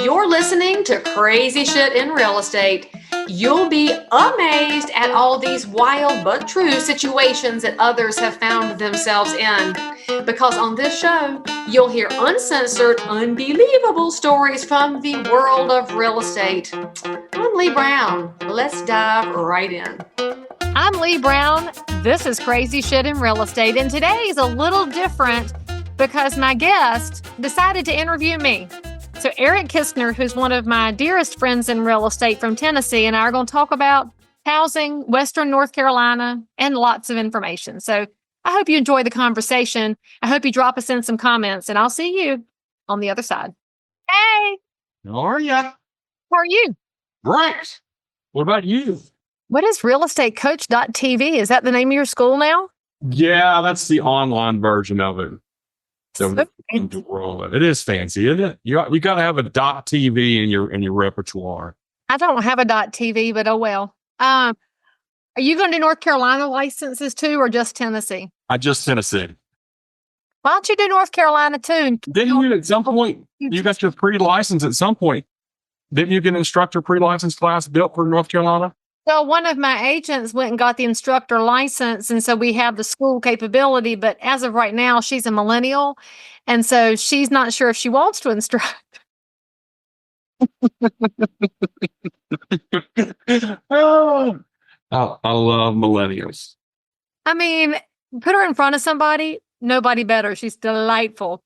You're listening to Crazy Shit in Real Estate. You'll be amazed at all these wild but true situations that others have found themselves in. Because on this show, you'll hear uncensored, unbelievable stories from the world of real estate. I'm Leigh Brown. Let's dive right in. I'm Leigh Brown. This is Crazy Shit in Real Estate, and today is a little different because my guest decided to interview me. So Eric Kistner, who's one of my dearest friends in real estate from Tennessee, and I are going to talk about housing, Western North Carolina, and lots of information. So I hope you enjoy the conversation. I hope you drop us in some comments, and I'll see you on the other side. Hey! How are you? How are you? Great. What about you? What is realestatecoach.tv? Is that the name of your school now? Yeah, that's the online version of it. So It is fancy, isn't it? You got to have a .tv in your repertoire. I don't have a .tv, but oh well. Are you going to do North Carolina licenses too, or just Tennessee? I just Tennessee. Why don't you do North Carolina too? Didn't you at some point? You got your pre-license at some point. Didn't you get an instructor pre-license class built for North Carolina? So one of my agents went and got the instructor license, and so we have the school capability, but as of right now, she's a millennial, and so she's not sure if she wants to instruct. Oh, I love millennials. I mean, put her in front of somebody, nobody better. She's delightful.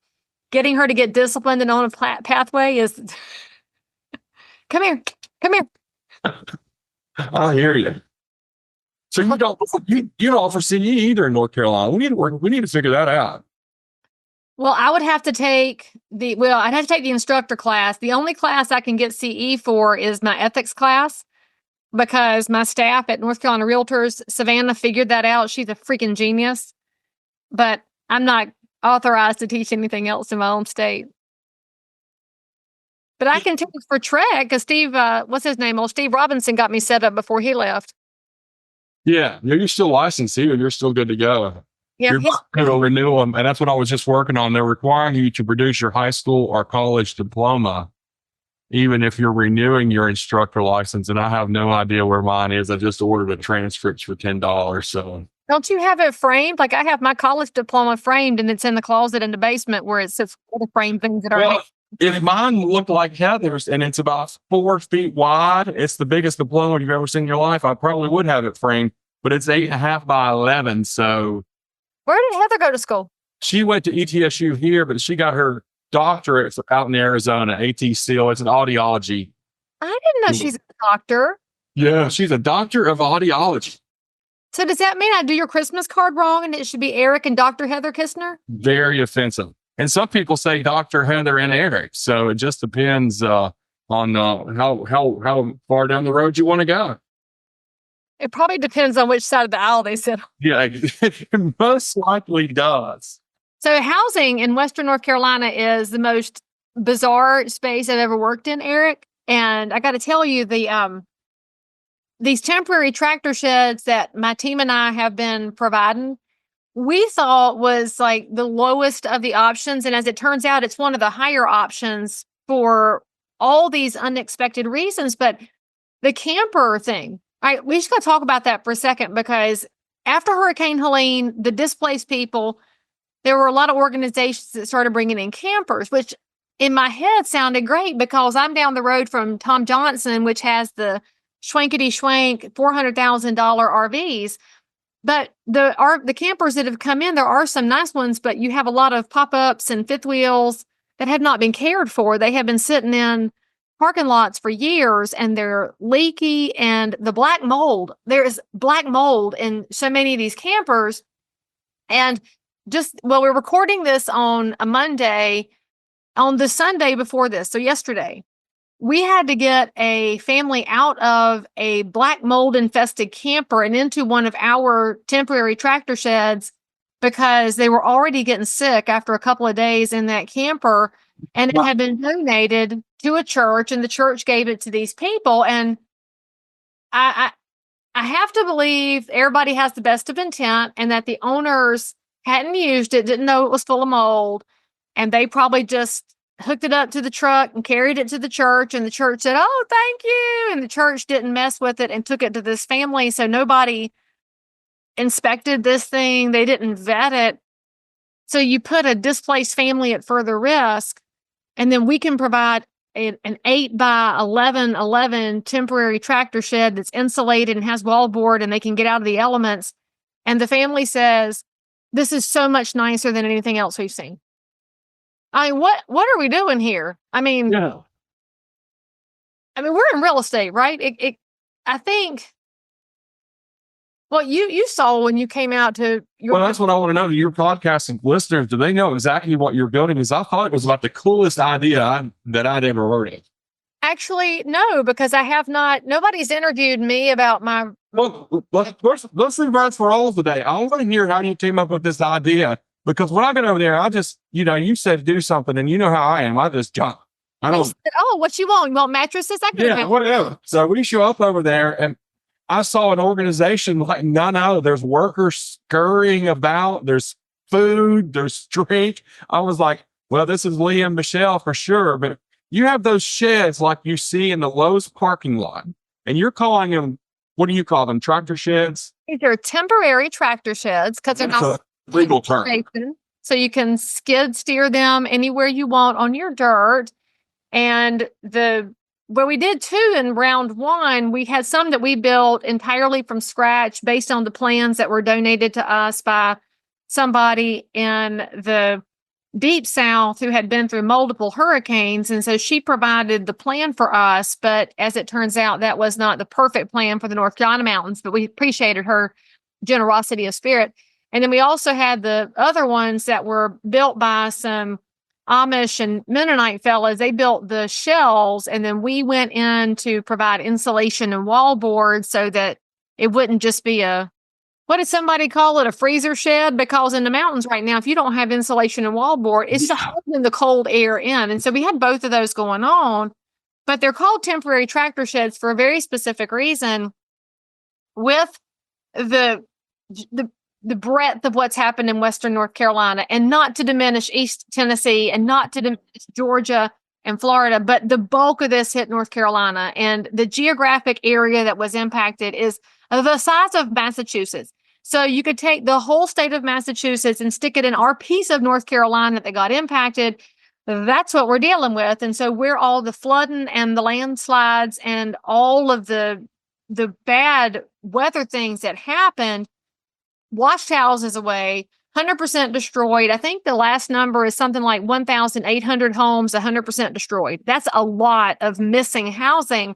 Getting her to get disciplined and on a pathway is, come here. I hear you. So you don't offer CE either in North Carolina. We need to figure that out. Well, I'd have to take the instructor class. The only class I can get CE for is my ethics class because my staff at North Carolina Realtors, Savannah, figured that out. She's a freaking genius, but I'm not authorized to teach anything else in my own state. But I can take it for Trek because Steve, what's his name? Old Steve Robinson got me set up before he left. Yeah, you're still licensed here. You're still good to go. Yeah, you're not going to renew them, and that's what I was just working on. They're requiring you to produce your high school or college diploma, even if you're renewing your instructor license. And I have no idea where mine is. I just ordered a transcript for $10. So don't you have it framed? Like I have my college diploma framed, and it's in the closet in the basement where it sits all the framed things that are. Well, if mine looked like Heather's and it's about 4 feet wide, it's the biggest diploma you've ever seen in your life, I probably would have it framed, but it's 8.5 by 11. So where did Heather go to school? She went to ETSU here, but she got her doctorate out in Arizona, AT Seal. It's an audiology. I didn't know she's a doctor. Yeah, she's a doctor of audiology. So does that mean I do your Christmas card wrong and it should be Eric and Dr. Heather Kistner? Very offensive. And some people say Dr. Heather and Eric. So it just depends on how far down the road you want to go. It probably depends on which side of the aisle they sit on. Yeah, it most likely does. So housing in Western North Carolina is the most bizarre space I've ever worked in, Eric. And I got to tell you, these temporary tractor sheds that my team and I have been providing, we thought was like the lowest of the options. And as it turns out, it's one of the higher options for all these unexpected reasons. But the camper thing, we just got to talk about that for a second, because after Hurricane Helene, the displaced people, there were a lot of organizations that started bringing in campers, which in my head sounded great because I'm down the road from Tom Johnson, which has the schwankety-schwank $400,000 RVs. But the campers that have come in, there are some nice ones, but you have a lot of pop-ups and fifth wheels that have not been cared for. They have been sitting in parking lots for years, and they're leaky, and the black mold. There's black mold in so many of these campers. And we're recording this on a Monday. On the Sunday before this, so yesterday, we had to get a family out of a black mold infested camper and into one of our temporary tractor sheds because they were already getting sick after a couple of days in that camper, and it had been donated to a church, and the church gave it to these people. And I have to believe everybody has the best of intent, and that the owners hadn't used it, didn't know it was full of mold, and they probably just hooked it up to the truck and carried it to the church. And the church said, "Oh, thank you." And the church didn't mess with it and took it to this family. So nobody inspected this thing. They didn't vet it. So you put a displaced family at further risk. And then we can provide an 8 by 11 temporary tractor shed that's insulated and has wallboard, and they can get out of the elements. And the family says, "This is so much nicer than anything else we've seen." I mean, what are we doing here? I mean, Yeah. we're in real estate, right? I think what you saw when you came out to your Well, that's what I want to know. Your podcasting listeners, do they know exactly what you're building? Because I thought it was about the coolest idea that I'd ever heard of. Actually, no, because I have not. Nobody's interviewed me about my. Well, let's reverse for all today. I want to hear how you came up with this idea. Because when I got over there, I just, you said do something, and you know how I am. I just jump. I don't. Said, "Oh, what you want? You want mattresses?" I can. Yeah, whatever. So we show up over there, and I saw an organization like none other. There's workers scurrying about. There's food. There's drink. I was like, well, this is Leigh and Michelle for sure. But you have those sheds like you see in the Lowe's parking lot, and you're calling them. What do you call them? Tractor sheds? These are temporary tractor sheds because they're not Legal term. So you can skid steer them anywhere you want on your dirt. And where we did 2 in round 1, we had some that we built entirely from scratch based on the plans that were donated to us by somebody in the Deep South who had been through multiple hurricanes. And so she provided the plan for us. But as it turns out, that was not the perfect plan for the North Carolina mountains, but we appreciated her generosity of spirit. And then we also had the other ones that were built by some Amish and Mennonite fellas. They built the shells, and then we went in to provide insulation and wallboard so that it wouldn't just be what did somebody call it? A freezer shed? Because in the mountains right now, if you don't have insulation and wallboard, it's just holding the cold air in. And so we had both of those going on, but they're called temporary tractor sheds for a very specific reason. With the breadth of what's happened in Western North Carolina, and not to diminish East Tennessee and not to diminish Georgia and Florida, but the bulk of this hit North Carolina, and the geographic area that was impacted is the size of Massachusetts. So you could take the whole state of Massachusetts and stick it in our piece of North Carolina that got impacted. That's what we're dealing with. And so where all the flooding and the landslides and all of the bad weather things that happened washed houses away, 100% destroyed. I think the last number is something like 1,800 homes, 100% destroyed. That's a lot of missing housing.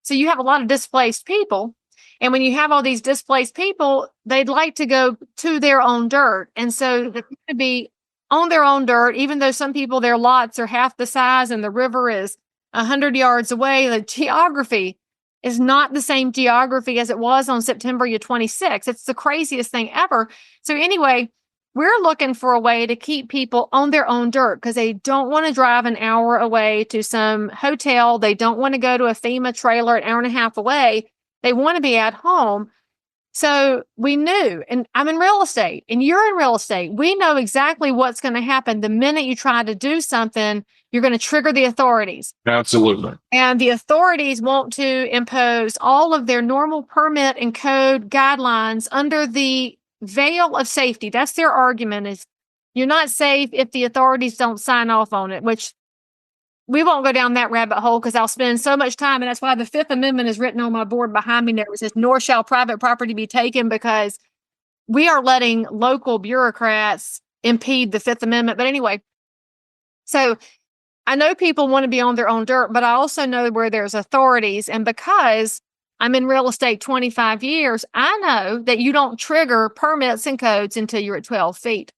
So you have a lot of displaced people. And when you have all these displaced people, they'd like to go to their own dirt. And so they're going to be on their own dirt, even though some people, their lots are half the size and the river is 100 yards away. The geography is not the same geography as it was on September 26th. It's the craziest thing ever. So anyway, we're looking for a way to keep people on their own dirt because they don't want to drive an hour away to some hotel. They don't want to go to a FEMA trailer an hour and a half away. They want to be at home. So we knew, and I'm in real estate and you're in real estate. We know exactly what's going to happen. The minute you try to do something, you're going to trigger the authorities. Absolutely. And the authorities want to impose all of their normal permit and code guidelines under the veil of safety. That's their argument, is you're not safe if the authorities don't sign off on it, which we won't go down that rabbit hole because I'll spend so much time. And that's why the Fifth Amendment is written on my board behind me there. It says, nor shall private property be taken, because we are letting local bureaucrats impede the Fifth Amendment. But anyway, so I know people want to be on their own dirt, but I also know where there's authorities. And because I'm in real estate 25 years, I know that you don't trigger permits and codes until you're at 12 feet.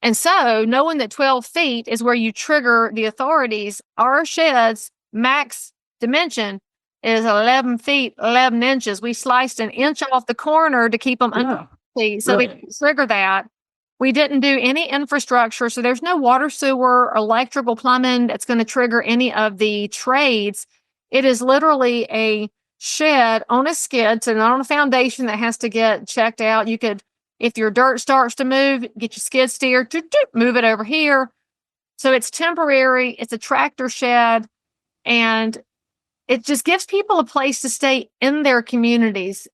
And so knowing that 12 feet is where you trigger the authorities, our shed's max dimension is 11 feet, 11 inches. We sliced an inch off the corner to keep them under feet. So we trigger that. We didn't do any infrastructure. So there's no water, sewer, or electrical, plumbing that's going to trigger any of the trades. It is literally a shed on a skid, so not on a foundation that has to get checked out. You could, if your dirt starts to move, get your skid steer, move it over here. So it's temporary, it's a tractor shed, and it just gives people a place to stay in their communities.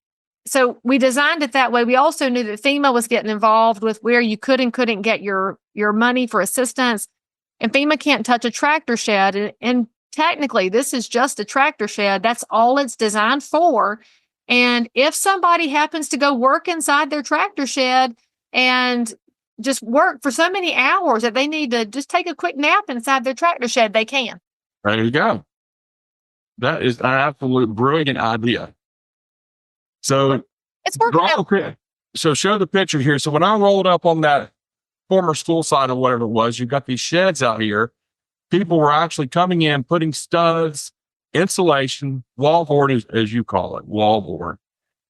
So we designed it that way. We also knew that FEMA was getting involved with where you could and couldn't get your money for assistance. And FEMA can't touch a tractor shed. And technically, this is just a tractor shed. That's all it's designed for. And if somebody happens to go work inside their tractor shed and just work for so many hours that they need to just take a quick nap inside their tractor shed, they can. There you go. That is an absolute brilliant idea. So it's working out. So show the picture here. So when I rolled up on that former school site or whatever it was, you've got these sheds out here. People were actually coming in, putting studs, insulation, wallboard, as you call it, wallboard.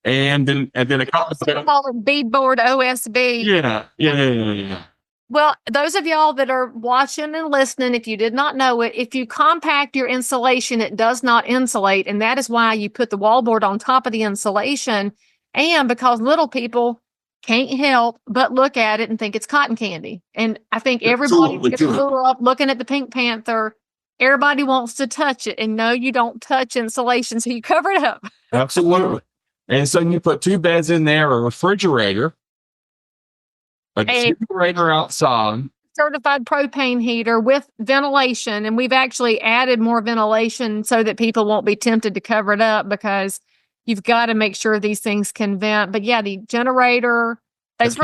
And then a couple of call it beadboard OSB. Yeah. Well, those of y'all that are watching and listening, if you did not know it, if you compact your insulation, it does not insulate. And that is why you put the wallboard on top of the insulation. And because little people can't help but look at it and think it's cotton candy. And I think everybody grew up looking at the Pink Panther. Everybody wants to touch it. And no, you don't touch insulation, so you cover it up. Absolutely. And so you put 2 beds in there, a refrigerator, a generator outside, certified propane heater with ventilation. And we've actually added more ventilation so that people won't be tempted to cover it up, because you've got to make sure these things can vent. But yeah, the generator. And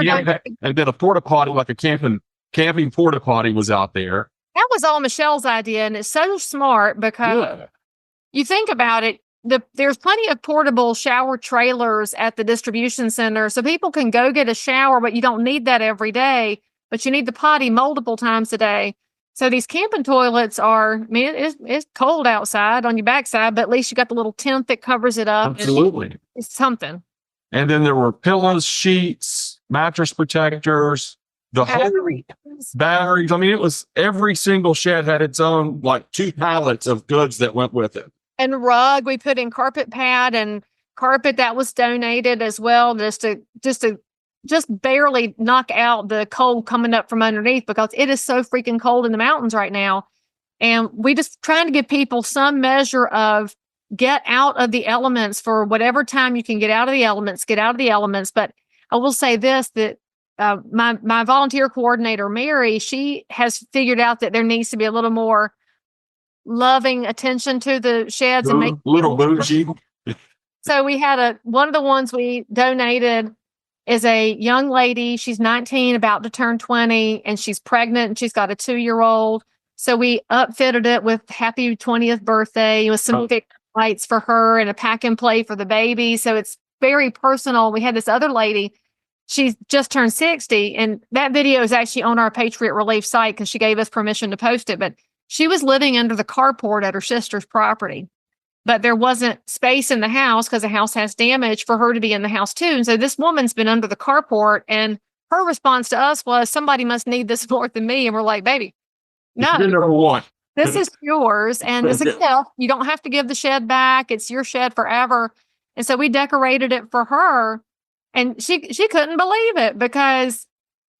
then a porta potty, like a camping porta potty, was out there. That was all Michelle's idea. And it's so smart because you think about it. There's plenty of portable shower trailers at the distribution center, so people can go get a shower, but you don't need that every day. But you need the potty multiple times a day. So these camping toilets are, it's cold outside on your backside, but at least you got the little tent that covers it up. Absolutely. It's something. And then there were pillows, sheets, mattress protectors, the whole batteries. I mean, it was every single shed had its own, like 2 pallets of goods that went with it. And rug, we put in carpet pad and carpet that was donated as well, just barely knock out the cold coming up from underneath, because it is so freaking cold in the mountains right now. And we just trying to give people some measure of get out of the elements for whatever time you can get out of the elements, But I will say this, that my volunteer coordinator, Mary, she has figured out that there needs to be a little more loving attention to the sheds and make little bougie. So we had one of the ones we donated is a young lady. She's 19, about to turn 20, and she's pregnant, and she's got a 2-year-old. So we upfitted it with happy 20th birthday with some lights for her and a pack and play for the baby. So it's very personal. We had this other lady. She's just turned 60, and that video is actually on our Patriot Relief site because she gave us permission to post it. But she was living under the carport at her sister's property, but there wasn't space in the house because the house has damage for her to be in the house too. And so this woman's been under the carport, and her response to us was, somebody must need this more than me. And we're like, baby, no, number one. This is yours. And it's a gift. You don't have to give the shed back. It's your shed forever. And so we decorated it for her, and she couldn't believe it because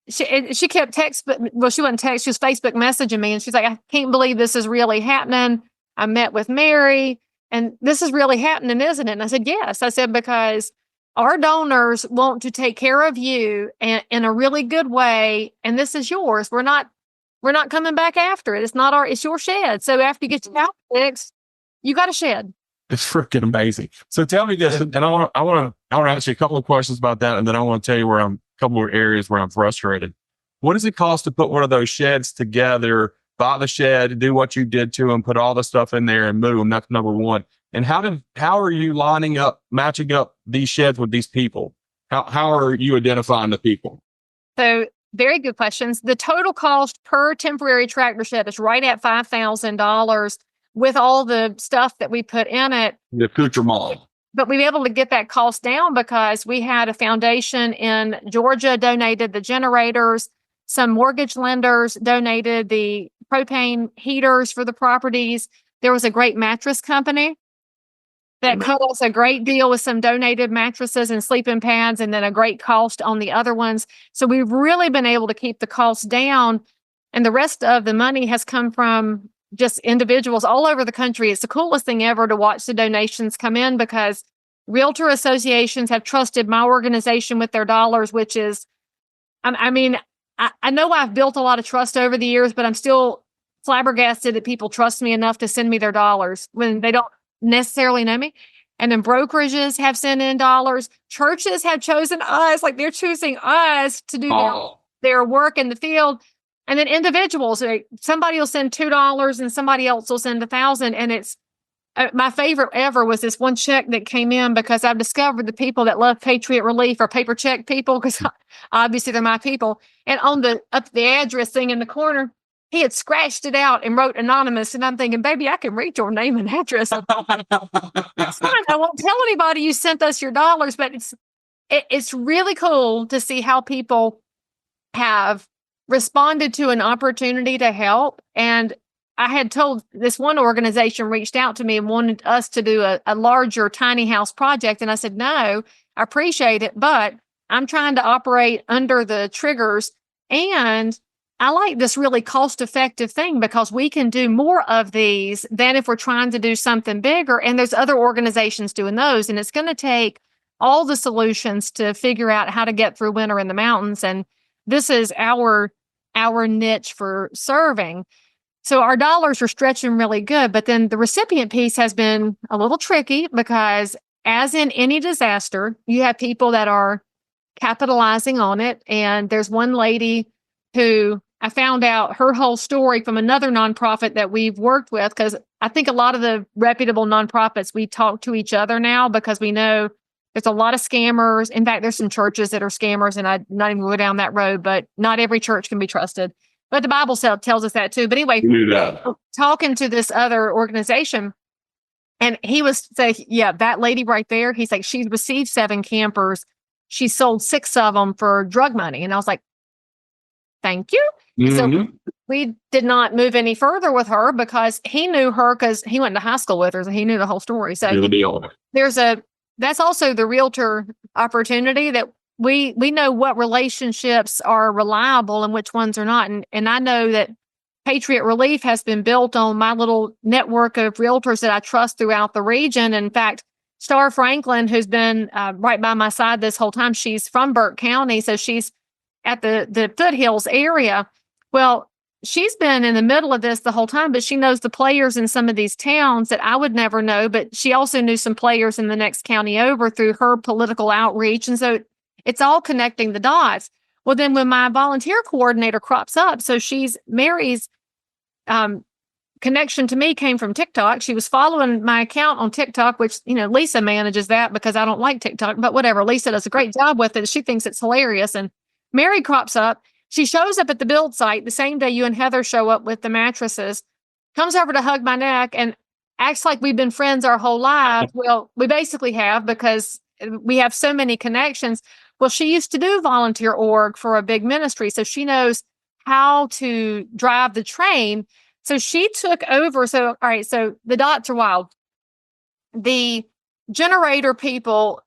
she kept she wouldn't text, she was Facebook messaging me, and she's like, I can't believe this is really happening. I met with Mary, and this is really happening, isn't it? And I said, yes. I said, because our donors want to take care of you in a really good way, and this is yours. We're not coming back after it. It's your shed. So after you get your house fixed, you got a shed. It's freaking amazing. So tell me this, and I want to ask you a couple of questions about that, and then I want to tell you a couple of areas where I'm frustrated. What does it cost to put one of those sheds together, buy the shed, do what you did to them, put all the stuff in there and move them? That's number one. And how are you matching up these sheds with these people? How are you identifying the people? So very good questions. The total cost per temporary tractor shed is right at $5,000 with all the stuff that we put in it. The accoutrement. But we were able to get that cost down because we had a foundation in Georgia donated the generators. Some mortgage lenders donated the propane heaters for the properties. There was a great mattress company that cut us a great deal with some donated mattresses and sleeping pads, and then a great cost on the other ones. So we've really been able to keep the cost down. And the rest of the money has come from just individuals all over the country. It's the coolest thing ever to watch the donations come in, because realtor associations have trusted my organization with their dollars, which is, I mean, I know I've built a lot of trust over the years, but I'm still flabbergasted that people trust me enough to send me their dollars when they don't necessarily know me. And then brokerages have sent in dollars. Churches have chosen us, like they're choosing us to do their work in the field. And then individuals, like somebody will send $2 and somebody else will send 1,000. And it's my favorite ever was this one check that came in, because I've discovered the people that love Patriot Relief are paper check people, because obviously they're my people. And on the address thing in the corner, he had scratched it out and wrote anonymous. And I'm thinking, baby, I can read your name and address. It's fine. I won't tell anybody you sent us your dollars, but it's really cool to see how people have responded to an opportunity to help. And I had told this one organization reached out to me and wanted us to do a larger tiny house project. And I said, no, I appreciate it, but I'm trying to operate under the triggers. And I like this really cost-effective thing, because we can do more of these than if we're trying to do something bigger. And there's other organizations doing those. And it's going to take all the solutions to figure out how to get through winter in the mountains. And this is our niche for serving. So our dollars are stretching really good, but then the recipient piece has been a little tricky, because as in any disaster, you have people that are capitalizing on it. And there's one lady who I found out her whole story from another nonprofit that we've worked with, because I think a lot of the reputable nonprofits, we talk to each other now, because we know there's a lot of scammers. In fact, there's some churches that are scammers, and I'm not even go down that road, but not every church can be trusted. But the Bible tells us that too. But anyway, talking to this other organization, and he was saying, yeah, that lady right there, he's like, she's received 7 campers. She sold 6 of them for drug money. And I was like, thank you. So we did not move any further with her, because he knew her, because he went to high school with her. So he knew the whole story. So that's also the realtor opportunity, that we know what relationships are reliable and which ones are not. And I know that Patriot Relief has been built on my little network of realtors that I trust throughout the region. In fact, Star Franklin, who's been right by my side this whole time, she's from Burke County. So she's at the foothills area. Well, she's been in the middle of this the whole time, but she knows the players in some of these towns that I would never know. But she also knew some players in the next county over through her political outreach. And so it's all connecting the dots. Well, then when my volunteer coordinator crops up, so Mary's connection to me came from TikTok. She was following my account on TikTok, which, Lisa manages that, because I don't like TikTok, but whatever. Lisa does a great job with it. She thinks it's hilarious. And Mary crops up. She shows up at the build site the same day you and Heather show up with the mattresses, comes over to hug my neck, and acts like we've been friends our whole lives. Well, we basically have, because we have so many connections. Well, she used to do volunteer org for a big ministry, so she knows how to drive the train. So she took over. So, all right, so the dots are wild. The generator people,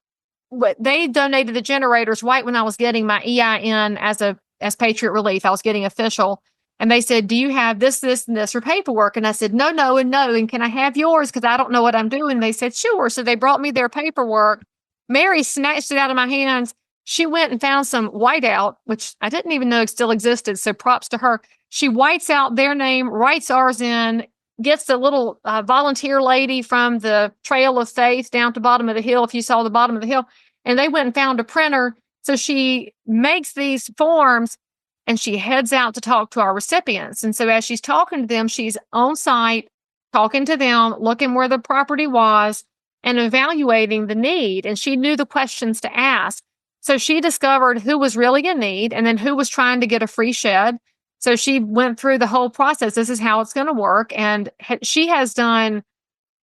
they donated the generators right when I was getting my EIN as Patriot Relief. I was getting official. And they said, do you have this, and this for paperwork? And I said, no, and no. And can I have yours? Because I don't know what I'm doing. They said, sure. So they brought me their paperwork. Mary snatched it out of my hands. She went and found some whiteout, which I didn't even know it still existed. So props to her. She whites out their name, writes ours in, gets the little volunteer lady from the Trail of Faith down to bottom of the hill. If you saw the bottom of the hill, and they went and found a printer. So she makes these forms and she heads out to talk to our recipients. And so as she's talking to them, she's on site, talking to them, looking where the property was and evaluating the need. And she knew the questions to ask. So she discovered who was really in need and then who was trying to get a free shed. So she went through the whole process. This is how it's going to work. And she has done,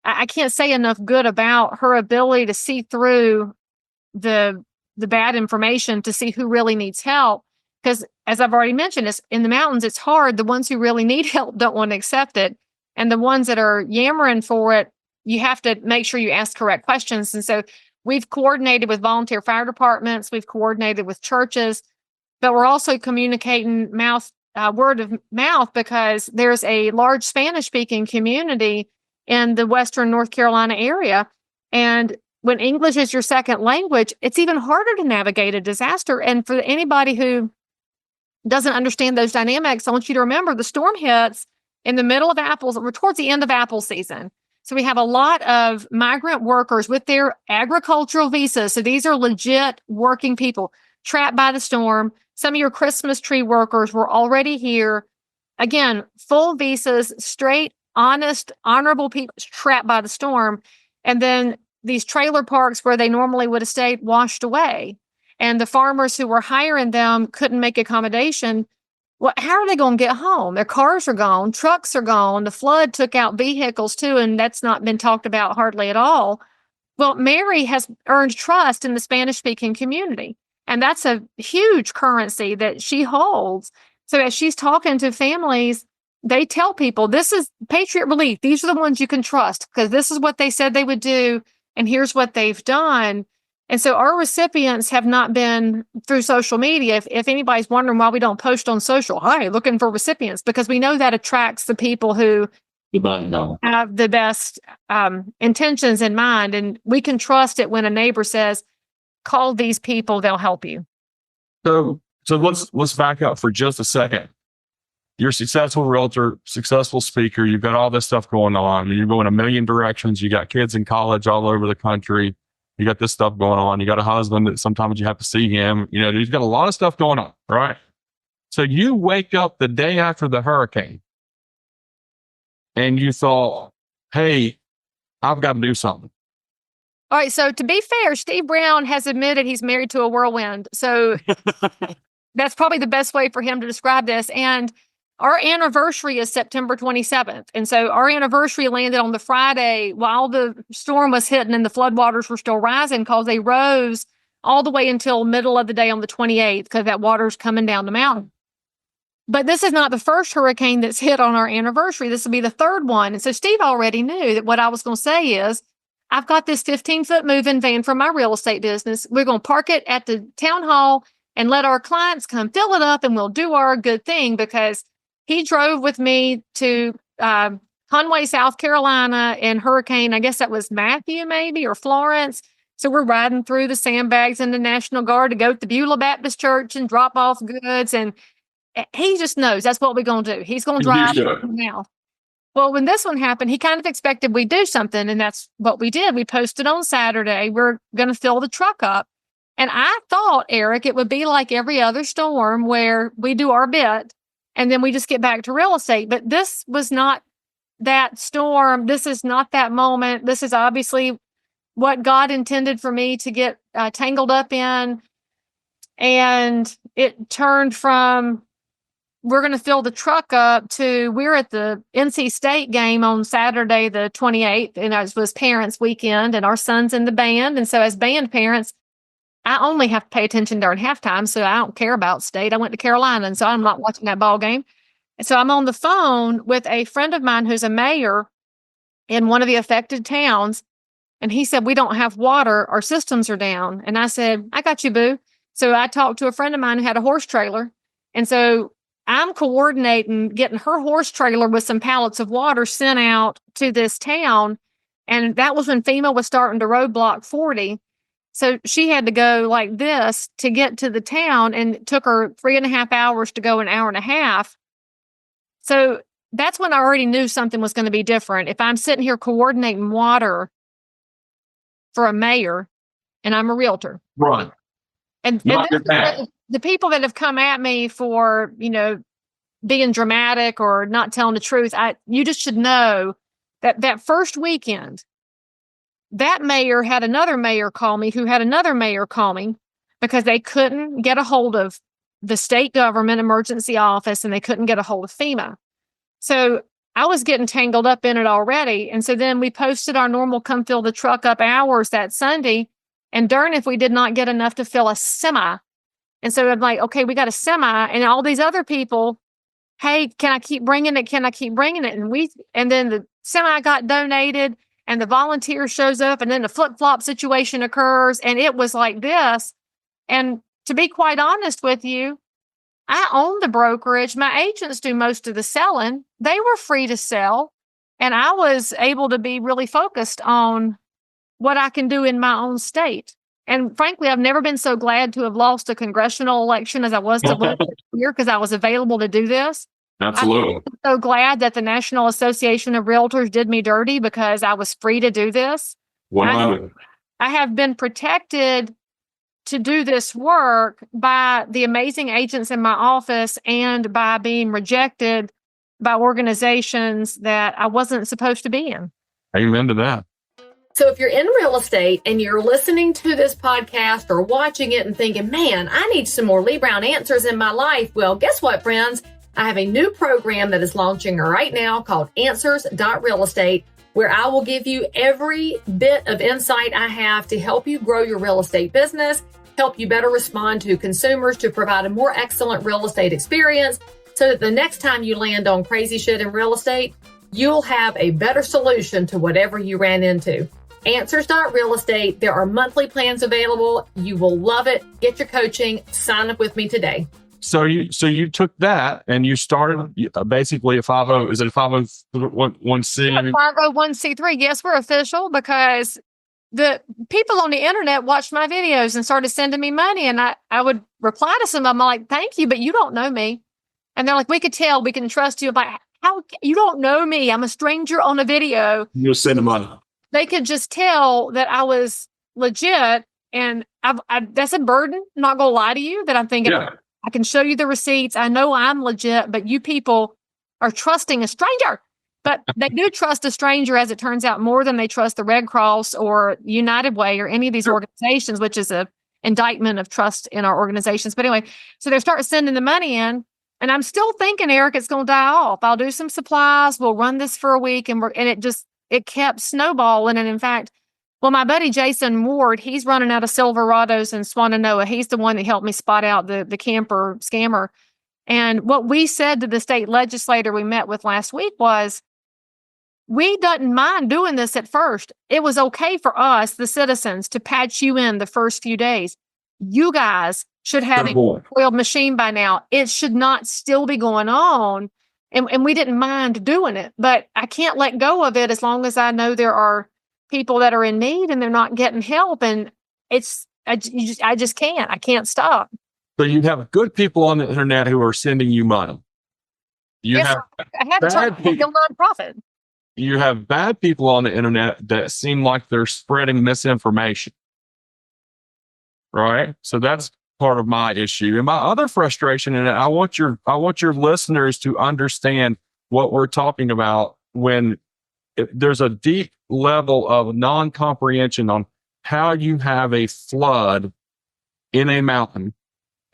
I can't say enough good about her ability to see through the bad information to see who really needs help. Because as I've already mentioned, it's in the mountains, it's hard. The ones who really need help don't want to accept it. And the ones that are yammering for it, you have to make sure you ask correct questions. And so we've coordinated with volunteer fire departments. We've coordinated with churches, but we're also communicating mouth word of mouth because there's a large Spanish-speaking community in the Western North Carolina area. And when English is your second language, it's even harder to navigate a disaster. And for anybody who doesn't understand those dynamics, I want you to remember the storm hits in the middle of apples, or towards the end of apple season. So we have a lot of migrant workers with their agricultural visas. So these are legit working people trapped by the storm. Some of your Christmas tree workers were already here. Again, full visas, straight, honest, honorable people trapped by the storm. And then these trailer parks where they normally would have stayed washed away. And the farmers who were hiring them couldn't make accommodation. Well, how are they going to get home? Their cars are gone. Trucks are gone. The flood took out vehicles too, and that's not been talked about hardly at all. Well, Mary has earned trust in the Spanish-speaking community, and that's a huge currency that she holds. So as she's talking to families, they tell people, this is Patriot Relief. These are the ones you can trust because this is what they said they would do, and here's what they've done. And so our recipients have not been through social media. If anybody's wondering why we don't post on social, hi, looking for recipients, because we know that attracts the people who have the best intentions in mind. And we can trust it when a neighbor says, call these people, they'll help you. So let's back up for just a second. You're a successful realtor, successful speaker. You've got all this stuff going on. You're going a million directions. You got kids in college all over the country. You got this stuff going on. You got a husband that sometimes you have to see him. You know, you've got a lot of stuff going on, right? So you wake up the day after the hurricane and you thought, hey, I've got to do something. All right. So to be fair, Steve Brown has admitted he's married to a whirlwind. So that's probably the best way for him to describe this. And our anniversary is September 27th. And so our anniversary landed on the Friday while the storm was hitting and the floodwaters were still rising because they rose all the way until middle of the day on the 28th because that water's coming down the mountain. But this is not the first hurricane that's hit on our anniversary. This will be the third one. And so Steve already knew that what I was going to say is, I've got this 15-foot moving van for my real estate business. We're going to park it at the town hall and let our clients come fill it up and we'll do our good thing because he drove with me to Conway, South Carolina in hurricane. I guess that was Matthew maybe or Florence. So we're riding through the sandbags in the National Guard to go to the Beulah Baptist Church and drop off goods. And he just knows that's what we're going to do. He's going to drive now. Well, when this one happened, he kind of expected we'd do something. And that's what we did. We posted on Saturday. We're going to fill the truck up. And I thought, Eric, it would be like every other storm where we do our bit and then we just get back to real estate. But this was not that storm. This is not that moment. This is obviously what God intended for me to get tangled up in. And it turned from we're going to fill the truck up to we're at the NC State game on Saturday, the 28th. And it was parents' weekend and our son's in the band. And so as band parents, I only have to pay attention during halftime, so I don't care about state. I went to Carolina, and so I'm not watching that ball game. And so I'm on the phone with a friend of mine who's a mayor in one of the affected towns, and he said, we don't have water. Our systems are down. And I said, I got you, boo. So I talked to a friend of mine who had a horse trailer, and so I'm coordinating getting her horse trailer with some pallets of water sent out to this town, and that was when FEMA was starting to roadblock 40. So she had to go like this to get to the town, and it took her 3.5 hours to go an hour and a half. So that's when I already knew something was going to be different. If I'm sitting here coordinating water for a mayor and I'm a realtor. Right. And the people that have come at me for, being dramatic or not telling the truth, you just should know that first weekend, that mayor had another mayor call me who had another mayor call me because they couldn't get a hold of the state government emergency office and they couldn't get a hold of FEMA. So I was getting tangled up in it already. And so then we posted our normal come fill the truck up hours that Sunday. And darn if we did not get enough to fill a semi. And so I'm like, okay, we got a semi. And all these other people, hey, can I keep bringing it? Can I keep bringing it? And then the semi got donated. And the volunteer shows up and then the flip-flop situation occurs. And it was like this. And to be quite honest with you, I own the brokerage. My agents do most of the selling. They were free to sell. And I was able to be really focused on what I can do in my own state. And frankly, I've never been so glad to have lost a congressional election as I was to win here, because I was available to do this. Absolutely. I'm so glad that the National Association of Realtors did me dirty, because I was free to do this. 100. I have been protected to do this work by the amazing agents in my office and by being rejected by organizations that I wasn't supposed to be in. Amen to that. So if you're in real estate and you're listening to this podcast or watching it and thinking, man, I need some more Leigh Brown answers in my life. Well, guess what, friends? I have a new program that is launching right now called Answers.Real-Estate, where I will give you every bit of insight I have to help you grow your real estate business, help you better respond to consumers, to provide a more excellent real estate experience, so that the next time you land on crazy shit in real estate, you'll have a better solution to whatever you ran into. Answers.Real-Estate. There are monthly plans available. You will love it. Get your coaching. Sign up with me today. So you took that and you started basically a 50, is it a 501c? 501c3. Yes, we're official, because the people on the internet watched my videos and started sending me money. And I would reply to some of them, I'm like, thank you, but you don't know me. And they're like, we could tell, we can trust you. I'm like, how? You don't know me. I'm a stranger on a video. You'll send them money. They could just tell that I was legit. And that's a burden. I'm not going to lie to you, that I'm thinking, Yeah. I can show you the receipts. I know I'm legit, but you people are trusting a stranger. But they do trust a stranger, as it turns out, more than they trust the Red Cross or United Way or any of these organizations, which is a indictment of trust in our organizations. But anyway, so they start sending the money in, and I'm still thinking, Eric, it's going to die off. I'll do some supplies. We'll run this for a week, and it kept snowballing. And in fact, well, my buddy Jason Ward, he's running out of Silverados in Swannanoa. He's the one that helped me spot out the camper scammer. And what we said to the state legislator we met with last week was, we didn't mind doing this at first. It was okay for us, the citizens, to patch you in the first few days. You guys should have a oiled machine by now. It should not still be going on. And we didn't mind doing it, but I can't let go of it as long as I know there are people that are in need and they're not getting help. And I just can't. I can't stop. So you have good people on the internet who are sending you money. I have to start a nonprofit. You have bad people on the internet that seem like they're spreading misinformation. Right? So that's part of my issue. And my other frustration, and I want your listeners to understand what we're talking about when there's a deep level of non-comprehension on how you have a flood in a mountain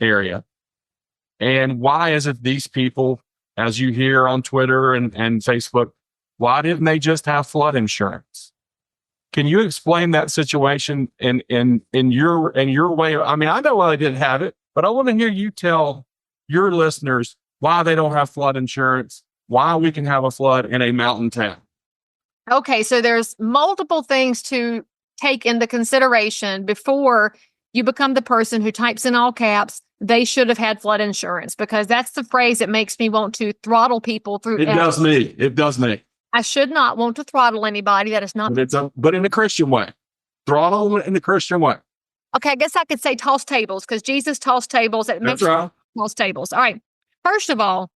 area. And why is it these people, as you hear on Twitter and Facebook, why didn't they just have flood insurance? Can you explain that situation in your way? I mean, I know why they didn't have it, but I want to hear you tell your listeners why they don't have flood insurance, why we can have a flood in a mountain town. Okay, so there's multiple things to take into consideration before you become the person who types in all caps, they should have had flood insurance, because that's the phrase that makes me want to throttle people through. It does me. I should not want to throttle anybody. That is not. But in a Christian way. Throttle in the Christian way. Okay, I guess I could say toss tables, because Jesus tossed tables. That's right. Toss tables. All right. First of all,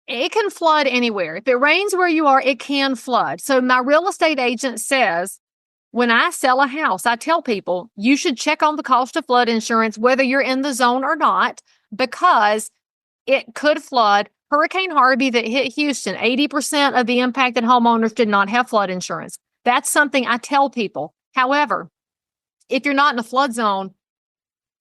it can flood anywhere. If it rains where you are, it can flood. So my real estate agent says, when I sell a house, I tell people you should check on the cost of flood insurance, whether you're in the zone or not, because it could flood. Hurricane Harvey that hit Houston, 80% of the impacted homeowners did not have flood insurance. That's something I tell people. However, if you're not in a flood zone,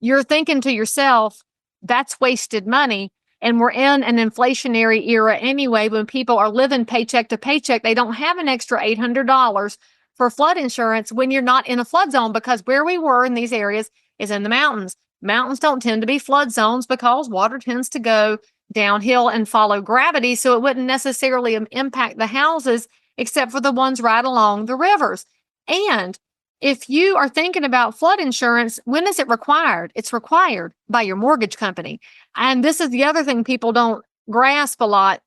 you're thinking to yourself, that's wasted money. And we're in an inflationary era anyway. When people are living paycheck to paycheck, they don't have an extra $800 for flood insurance when you're not in a flood zone, because where we were in these areas is in the mountains. Mountains don't tend to be flood zones because water tends to go downhill and follow gravity. So it wouldn't necessarily impact the houses except for the ones right along the rivers. And if you are thinking about flood insurance, when is it required? It's required by your mortgage company. And this is the other thing people don't grasp a lot.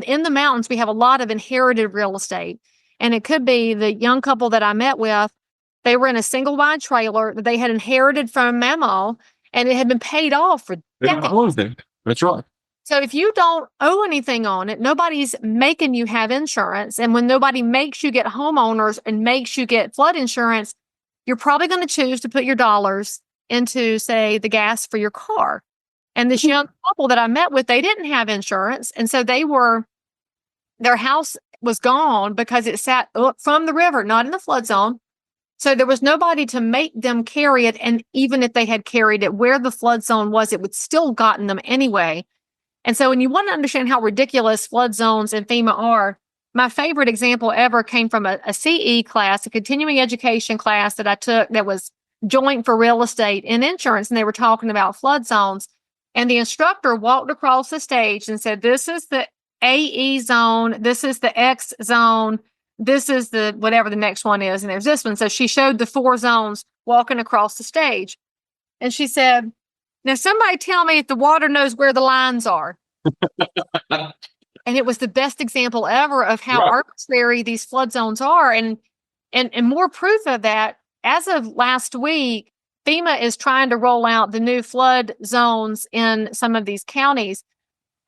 In the mountains, we have a lot of inherited real estate. And it could be the young couple that I met with, they were in a single wide trailer that they had inherited from Mamo, and it had been paid off for decades. That's right. So if you don't owe anything on it, nobody's making you have insurance. And when nobody makes you get homeowners and makes you get flood insurance, you're probably going to choose to put your dollars into, say, the gas for your car. And this young couple that I met with, they didn't have insurance. And so their house was gone because it sat up from the river, not in the flood zone. So there was nobody to make them carry it. And even if they had carried it where the flood zone was, it would still gotten them anyway. And so when you want to understand how ridiculous flood zones and FEMA are, my favorite example ever came from a CE class, a continuing education class that I took that was joint for real estate and insurance. And they were talking about flood zones. And the instructor walked across the stage and said, this is the AE zone. This is the X zone. This is the whatever the next one is. And there's this one. So she showed the 4 zones walking across the stage. And she said, now somebody tell me if the water knows where the lines are. And it was the best example ever of how arbitrary these flood zones are. And more proof of that, as of last week, FEMA is trying to roll out the new flood zones in some of these counties,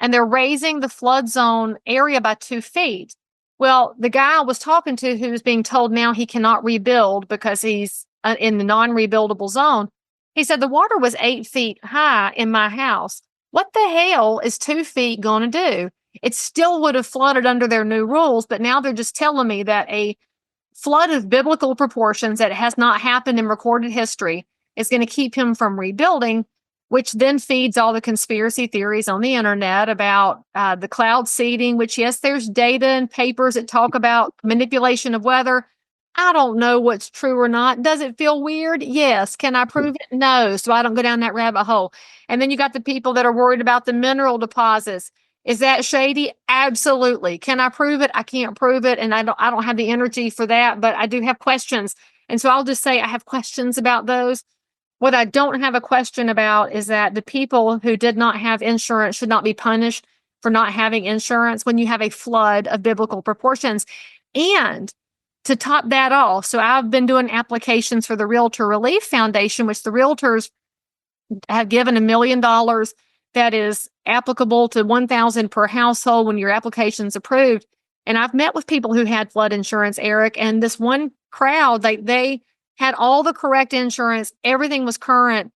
and they're raising the flood zone area by 2 feet. Well, the guy I was talking to who's being told now he cannot rebuild because he's in the non-rebuildable zone, he said the water was 8 feet high in my house. What the hell is 2 feet going to do? It still would have flooded under their new rules, but now they're just telling me that a flood of biblical proportions that has not happened in recorded history is going to keep him from rebuilding, which then feeds all the conspiracy theories on the internet about the cloud seeding, which, yes, there's data and papers that talk about manipulation of weather. I don't know what's true or not. Does it feel weird? Yes. Can I prove it? No. So I don't go down that rabbit hole. And then you got the people that are worried about the mineral deposits. Is that shady? Absolutely. Can I prove it? I can't prove it. And I don't have the energy for that, but I do have questions. And so I'll just say I have questions about those. What I don't have a question about is that the people who did not have insurance should not be punished for not having insurance when you have a flood of biblical proportions. And to top that off, so I've been doing applications for the Realtor Relief Foundation, which the realtors have given $1 million that is applicable to $1,000 per household when your application's approved. And I've met with people who had flood insurance, Eric, and this one crowd, they had all the correct insurance. Everything was current.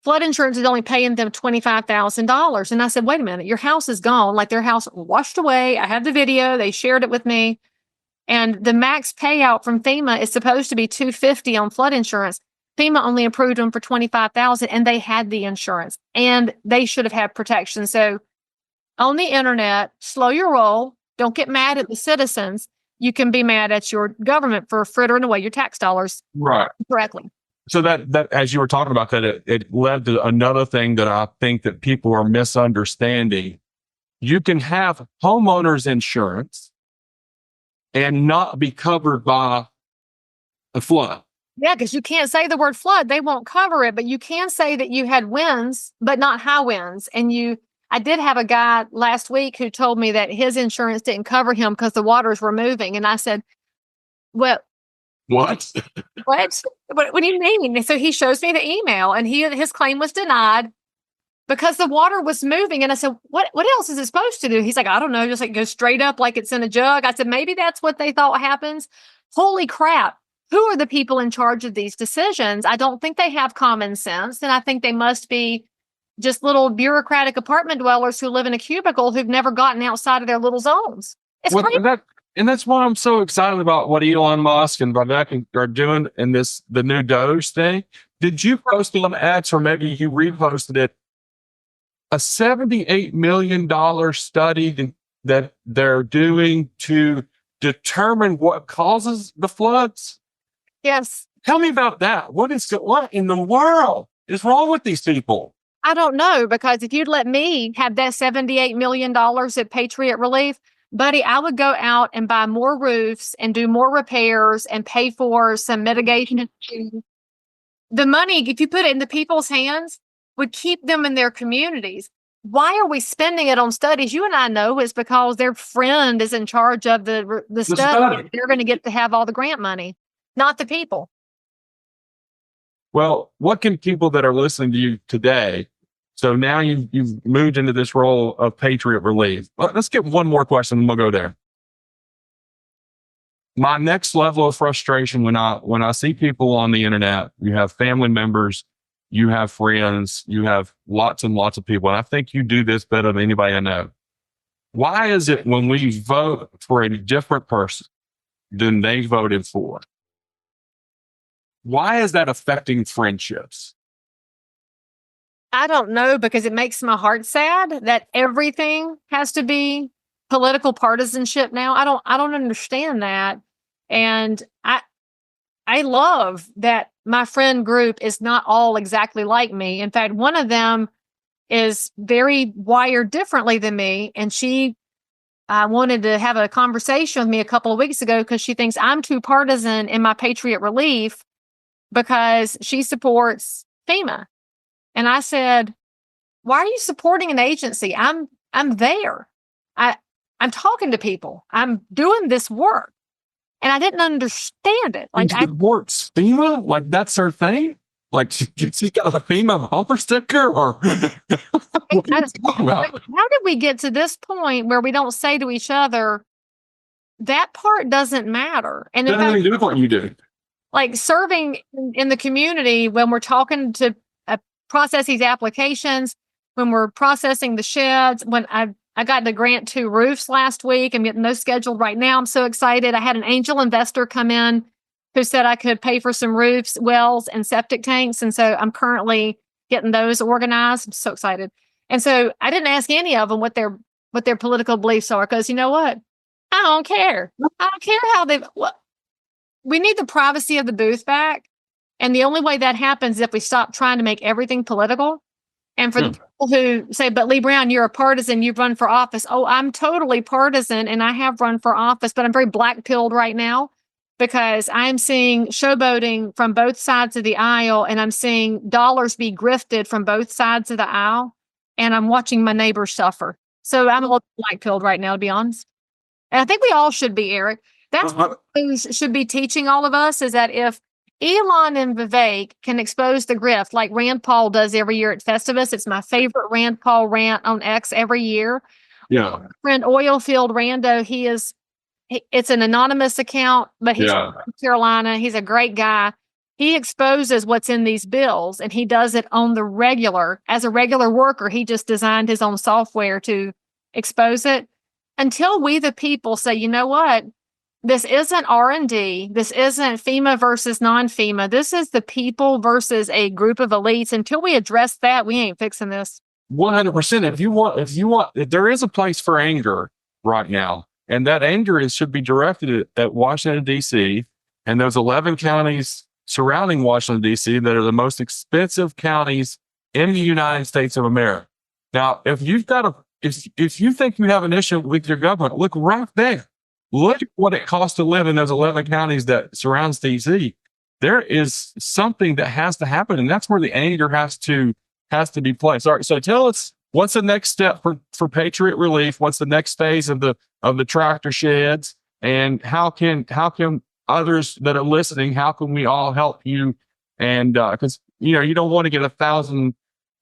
Flood insurance is only paying them $25,000. And I said, wait a minute, your house is gone. Like their house washed away. I have the video. They shared it with me. And the max payout from FEMA is supposed to be $250 on flood insurance. FEMA only approved them for $25,000, and they had the insurance, and they should have had protection. So on the internet, slow your roll. Don't get mad at the citizens. You can be mad at your government for frittering away your tax dollars correctly. So that as you were talking about that, it led to another thing that I think that people are misunderstanding. You can have homeowners insurance and not be covered by a flood. Yeah, because you can't say the word flood. They won't cover it, but you can say that you had winds, but not high winds. And I did have a guy last week who told me that his insurance didn't cover him because the waters were moving. And I said, well, what? What do you mean? And so he shows me the email, and his claim was denied because the water was moving. And I said, what else is it supposed to do? He's like, I don't know, just like go straight up like it's in a jug. I said, maybe that's what they thought happens. Holy crap. Who are the people in charge of these decisions? I don't think they have common sense. And I think they must be just little bureaucratic apartment dwellers who live in a cubicle who've never gotten outside of their little zones. It's crazy. And that's why I'm so excited about what Elon Musk and Vivek are doing in the new Doge thing. Did you post on X, or maybe you reposted it, a $78 million study that they're doing to determine what causes the floods? Yes. Tell me about that. What in the world is wrong with these people? I don't know, because if you'd let me have that $78 million at Patriot Relief, buddy, I would go out and buy more roofs and do more repairs and pay for some mitigation. The money, if you put it in the people's hands, would keep them in their communities. Why are we spending it on studies? You and I know it's because their friend is in charge of the study. They're going to get to have all the grant money, not the people. Well, what can people that are listening to you today? So now you've moved into this role of Patriot Relief. Let's get one more question and we'll go there. My next level of frustration when I see people on the internet, you have family members, you have friends, you have lots and lots of people, and I think you do this better than anybody I know. Why is it when we vote for a different person than they voted for, why is that affecting friendships? I don't know, because it makes my heart sad that everything has to be political partisanship now. I don't understand that. And I love that my friend group is not all exactly like me. In fact, one of them is very wired differently than me. And she wanted to have a conversation with me a couple of weeks ago because she thinks I'm too partisan in my Patriot Relief because she supports FEMA. And I said, why are you supporting an agency? I'm there. I'm talking to people. I'm doing this work. And I didn't understand it. Like, supports FEMA? Like, that's her thing? Like, she got a FEMA bumper sticker? Or what are you talking about? How did we get to this point where we don't say to each other, that part doesn't matter? And That doesn't do what you do. Like serving in the community, when we're talking to process these applications, when we're processing the sheds, when I got to grant 2 roofs last week. I'm getting those scheduled right now. I'm so excited. I had an angel investor come in who said I could pay for some roofs, wells, and septic tanks. And so I'm currently getting those organized. I'm so excited. And so I didn't ask any of them what their political beliefs are, because you know what? I don't care. I don't care how we need the privacy of the booth back. And the only way that happens is if we stop trying to make everything political. And for the people who say, but Leigh Brown, you're a partisan, you've run for office. Oh, I'm totally partisan and I have run for office, but I'm very black-pilled right now because I'm seeing showboating from both sides of the aisle, and I'm seeing dollars be grifted from both sides of the aisle, and I'm watching my neighbors suffer. So I'm a little black-pilled right now, to be honest. And I think we all should be, Eric. That's what should be teaching all of us, is that if Elon and Vivek can expose the grift like Rand Paul does every year at Festivus. It's my favorite Rand Paul rant on X every year. Yeah. My friend Oilfield Rando, it's an anonymous account, but he's from Carolina. He's a great guy. He exposes what's in these bills, and he does it on the regular. As a regular worker, he just designed his own software to expose it. Until we, the people, say, you know what? This isn't R&D. This isn't FEMA versus non-FEMA. This is the people versus a group of elites. Until we address that, we ain't fixing this. 100%. If there is a place for anger right now, and that anger should be directed at Washington, D.C., and those 11 counties surrounding Washington, D.C., that are the most expensive counties in the United States of America. Now, if you think you have an issue with your government, look right there. Look at what it costs to live in those 11 counties that surrounds DC. There is something that has to happen, and that's where the anger has to be placed. All right, so tell us, what's the next step for Patriot Relief? What's the next phase of the tractor sheds? And how can others that are listening, how can we all help you? And because you don't want to get 1,000,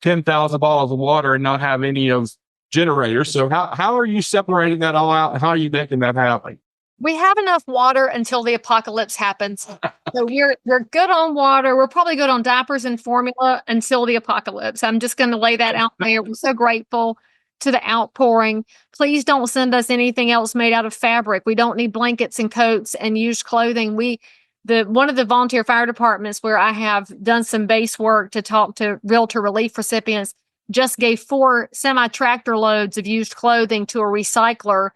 10,000 bottles of water and not have any of generators. So how are you separating that all out? How are you making that happen? We have enough water until the apocalypse happens. So we're good on water. We're probably good on diapers and formula until the apocalypse. I'm just going to lay that out there. We're so grateful to the outpouring. Please don't send us anything else made out of fabric. We don't need blankets and coats and used clothing. One of the volunteer fire departments where I have done some base work to talk to Realtor Relief recipients just gave 4 semi-tractor loads of used clothing to a recycler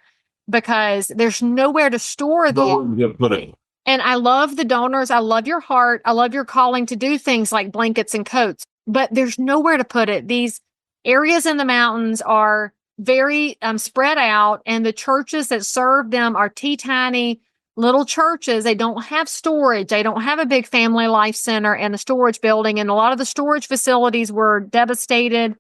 because there's nowhere to store them. And I love the donors. I love your heart. I love your calling to do things like blankets and coats, but there's nowhere to put it. These areas in the mountains are very spread out, and the churches that serve them are teeny little churches. They don't have storage. They don't have a big family life center and a storage building, and a lot of the storage facilities were devastated.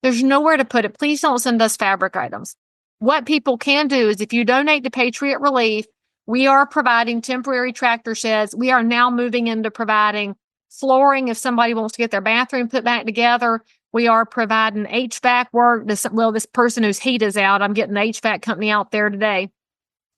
There's nowhere to put it. Please don't send us fabric items. What people can do is if you donate to Patriot Relief, we are providing temporary tractor sheds. We are now moving into providing flooring if somebody wants to get their bathroom put back together. We are providing HVAC work. This person whose heat is out, I'm getting the HVAC company out there today.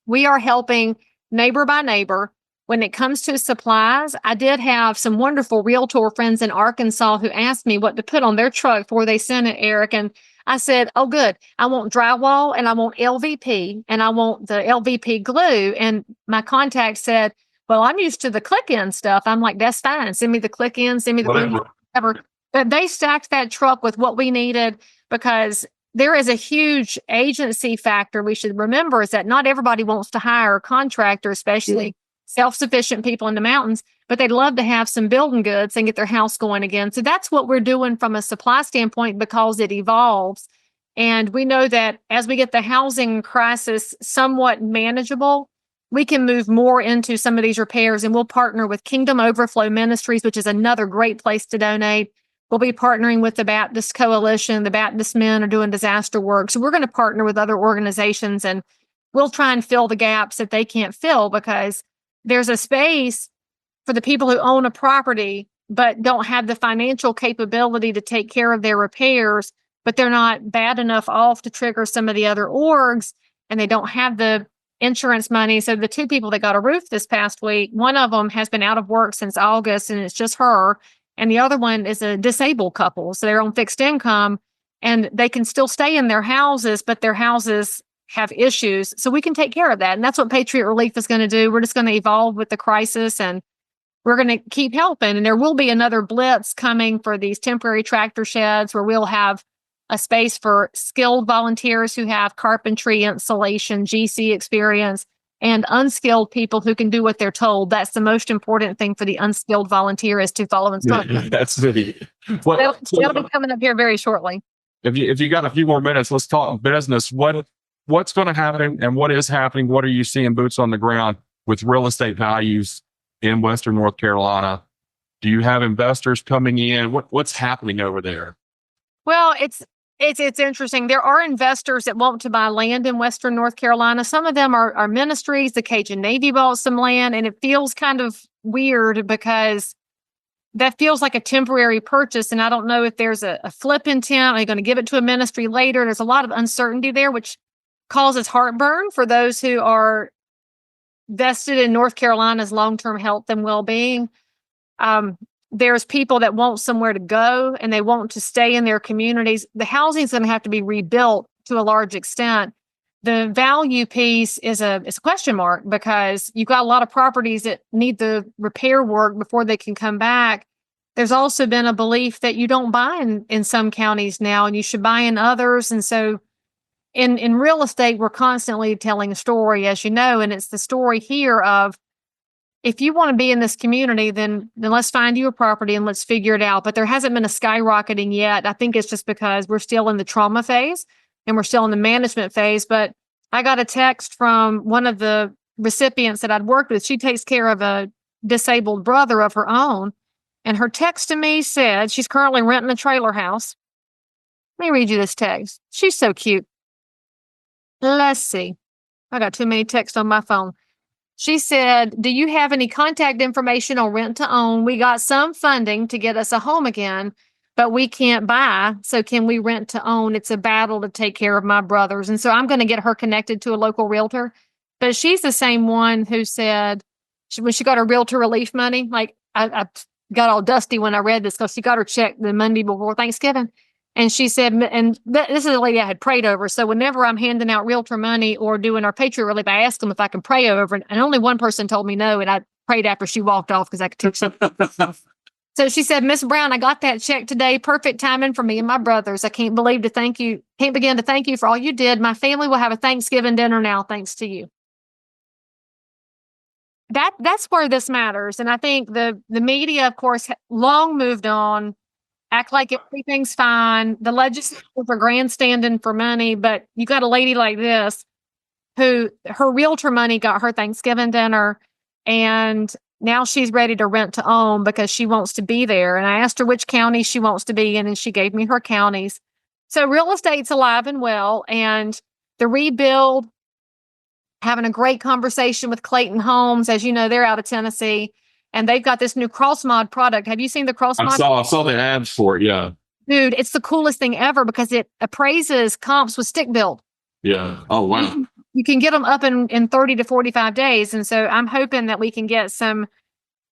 We are helping neighbor by neighbor. When it comes to supplies, I did have some wonderful realtor friends in Arkansas who asked me what to put on their truck before they sent it, Eric. And I said, oh, good. I want drywall and I want LVP and I want the LVP glue. And my contact said, well, I'm used to the click-in stuff. I'm like, that's fine. Send me the click-in, send me the glue, whatever. But they stacked that truck with what we needed because there is a huge agency factor we should remember is that not everybody wants to hire a contractor, especially self-sufficient people in the mountains, but they'd love to have some building goods and get their house going again. So that's what we're doing from a supply standpoint because it evolves. And we know that as we get the housing crisis somewhat manageable, we can move more into some of these repairs, and we'll partner with Kingdom Overflow Ministries, which is another great place to donate. We'll be partnering with the Baptist Coalition. The Baptist men are doing disaster work. So we're going to partner with other organizations, and we'll try and fill the gaps that they can't fill because there's a space for the people who own a property but don't have the financial capability to take care of their repairs, but they're not bad enough off to trigger some of the other orgs, and they don't have the insurance money. So the two people that got a roof this past week, one of them has been out of work since August, and it's just her. And the other one is a disabled couple. So they're on fixed income and they can still stay in their houses, but their houses have issues. So we can take care of that. And that's what Patriot Relief is going to do. We're just going to evolve with the crisis and we're going to keep helping. And there will be another blitz coming for these temporary tractor sheds where we'll have a space for skilled volunteers who have carpentry, installation, GC experience, and unskilled people who can do what they're told. That's the most important thing for the unskilled volunteer is to follow instructions. Yeah, that's it. That'll be coming up here very shortly. If you got a few more minutes, let's talk business. What's going to happen and what is happening? What are you seeing boots on the ground with real estate values in Western North Carolina? Do you have investors coming in? What's happening over there? Well, it's interesting. There are investors that want to buy land in Western North Carolina. Some of them are ministries. The Cajun Navy bought some land, and it feels kind of weird because that feels like a temporary purchase. And I don't know if there's a flip intent. Are you going to give it to a ministry later? There's a lot of uncertainty there, which causes heartburn for those who are vested in North Carolina's long-term health and well-being. There's people that want somewhere to go and they want to stay in their communities. The housing is going to have to be rebuilt to a large extent. The value piece is a question mark because you've got a lot of properties that need the repair work before they can come back. There's also been a belief that you don't buy in some counties now and you should buy in others. And so in real estate, we're constantly telling a story, as you know, and it's the story here of if you want to be in this community, then let's find you a property and let's figure it out. But there hasn't been a skyrocketing yet. I think it's just because we're still in the trauma phase and we're still in the management phase. But I got a text from one of the recipients that I'd worked with. She takes care of a disabled brother of her own. And her text to me said, she's currently renting a trailer house. Let me read you this text. She's so cute. Let's see. I got too many texts on my phone. She said, do you have any contact information on rent to own? We got some funding to get us a home again, but we can't buy. So can we rent to own? It's a battle to take care of my brothers. And so I'm going to get her connected to a local realtor. But she's the same one who said when she got her realtor relief money, like I got all dusty when I read this because she got her check the Monday before Thanksgiving. And she said, this is a lady I had prayed over. So whenever I'm handing out realtor money or doing our Patriot Relief, I ask them if I can pray over it. And only one person told me no. And I prayed after she walked off because I could teach them. So she said, Miss Brown, I got that check today. Perfect timing for me and my brothers. I can't begin to thank you for all you did. My family will have a Thanksgiving dinner now, thanks to you. That's where this matters. And I think the media, of course, long moved on act like everything's fine. The legislators are grandstanding for money, but you got a lady like this who her realtor money got her Thanksgiving dinner, and now she's ready to rent to own because she wants to be there. And I asked her which county she wants to be in, and she gave me her counties. So real estate's alive and well, and the rebuild, having a great conversation with Clayton Homes. As you know, they're out of Tennessee, and they've got this new cross-mod product. Have you seen the cross-mod? I saw the ads for it. Yeah. Dude, it's the coolest thing ever because it appraises comps with stick build. Yeah. Oh, wow. You can get them up in 30 to 45 days. And so I'm hoping that we can get some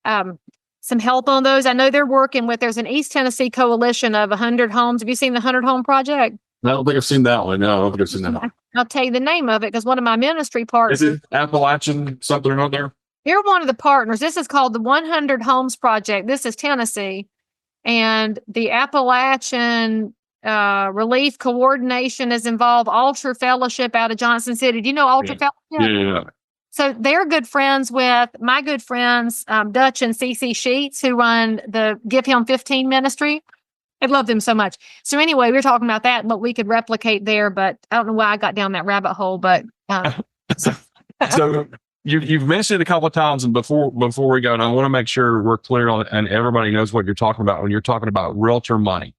help on those. I know they're working with, there's an East Tennessee coalition of 100 homes. Have you seen the 100 home project? I don't think I've seen that one. No, I don't think I've seen that one. I'll tell you the name of it because one of my ministry partners. Is it Appalachian something or other? They're one of the partners. This is called the 100 Homes Project. This is Tennessee. And the Appalachian Relief Coordination is involved. Altar Fellowship out of Johnson City. Do you know Altar Fellowship? Yeah. So they're good friends with my good friends, Dutch and CC Sheets, who run the Give Him 15 ministry. I love them so much. So anyway, we were talking about that and what we could replicate there, but I don't know why I got down that rabbit hole, but. So you've mentioned it a couple of times, and before we go, and I want to make sure we're clear on it and everybody knows what you're talking about when you're talking about realtor money.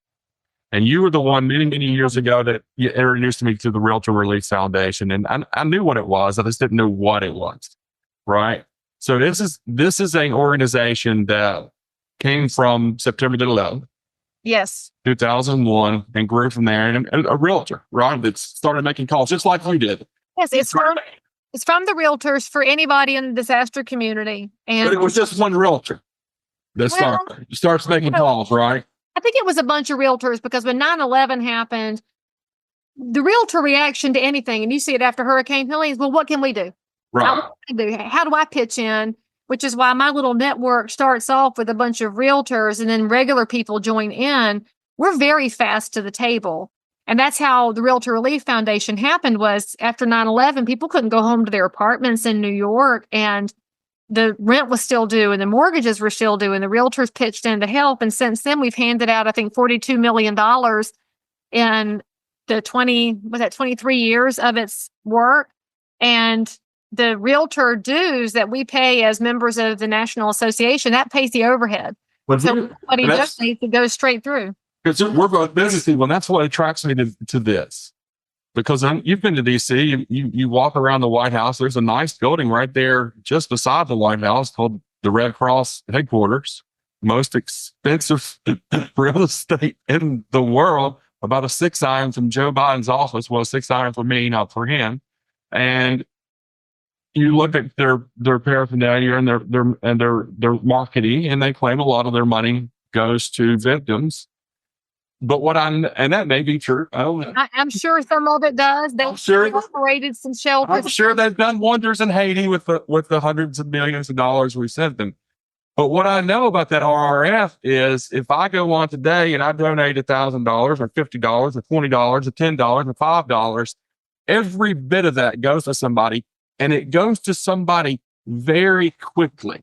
And you were the one many, many years ago that you introduced me to the Realtor Relief Foundation. And I knew what it was. I just didn't know what it was. Right. So this is an organization that came from September 11th. Yes. 2001 and grew from there. And a realtor, right, that started making calls just like you did. Yes, it's from the realtors for anybody in the disaster community. And but it was just one realtor that starts making calls, right? I think it was a bunch of realtors because when 9/11 happened, the realtor reaction to anything, and you see it after Hurricane Helene, is, well, what can we do? Right. How do I pitch in? Which is why my little network starts off with a bunch of realtors and then regular people join in. We're very fast to the table. And that's how the Realtor Relief Foundation happened. Was after 9/11, people couldn't go home to their apartments in New York, and the rent was still due and the mortgages were still due, and the realtors pitched in to help. And since then, we've handed out, I think, $42 million in the 23 years of its work. And the realtor dues that we pay as members of the National Association, that pays the overhead. So what he does needs to go straight through. Because we're both business people, and that's what attracts me to this. Because you've been to DC, you walk around the White House. There's a nice building right there just beside the White House called the Red Cross headquarters. Most expensive real estate in the world. About a 6 iron from Joe Biden's office. Well, 6 iron for me, not for him. And you look at their paraphernalia and their marketing, and they claim a lot of their money goes to victims. But and that may be true. I don't know. I'm sure some of it does. They've operated some shelters. I'm sure they've done wonders in Haiti with the hundreds of millions of dollars we sent them. But what I know about that RRF is if I go on today and I donate $1,000 or $50 or $20 or $10 or $5, every bit of that goes to somebody, and it goes to somebody very quickly.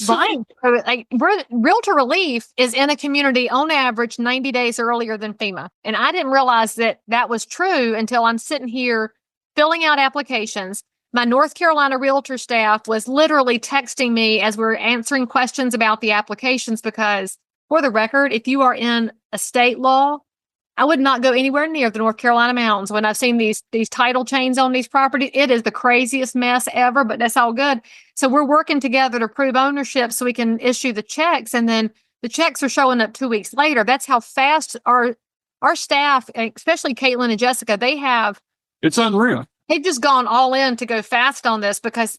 Right. Like, Realtor Relief is in a community on average 90 days earlier than FEMA. And I didn't realize that was true until I'm sitting here filling out applications. My North Carolina realtor staff was literally texting me as we're answering questions about the applications because, for the record, if you are in a state law, I would not go anywhere near the North Carolina mountains. When I've seen these title chains on these properties, it is the craziest mess ever, but that's all good. So we're working together to prove ownership so we can issue the checks. And then the checks are showing up 2 weeks later. That's how fast our staff, especially Caitlin and Jessica, it's unreal. They've just gone all in to go fast on this because